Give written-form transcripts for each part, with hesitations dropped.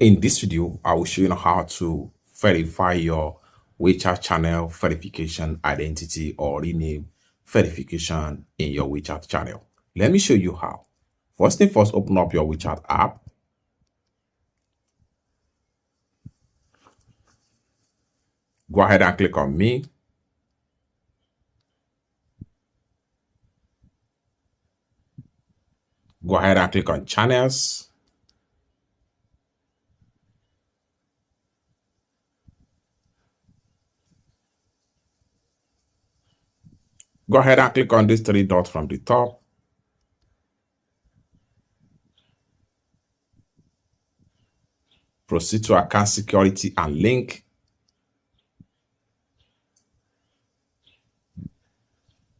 In this video, I will show you how to verify your WeChat channel verification identity or rename verification in your WeChat channel. Let me show you how. First thing first, open up your WeChat app. Go ahead and click on Me. Go ahead and click on Channels. Go ahead and click on these three dots from the top. Proceed to account security and link.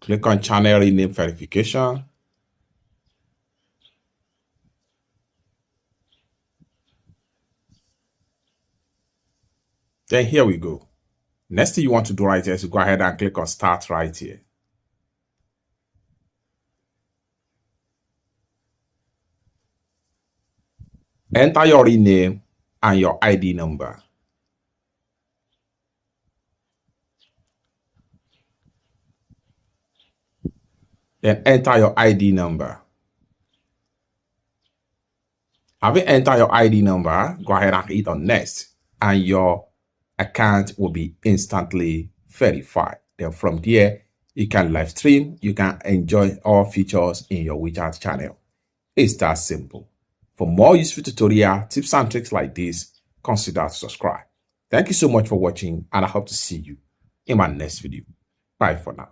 Click on channel rename verification. Then here we go. Next thing you want to do right here is to go ahead and click on start right here. Enter your rename and your ID number. Then enter your ID number. Having entered your ID number, go ahead and hit on next, and your account will be instantly verified. Then from there, you can live stream, you can enjoy all features in your WeChat channel. It's that simple. For more useful tutorial tips and tricks like this, consider to subscribe. Thank you so much for watching, and I hope to see you in my next video. Bye for now.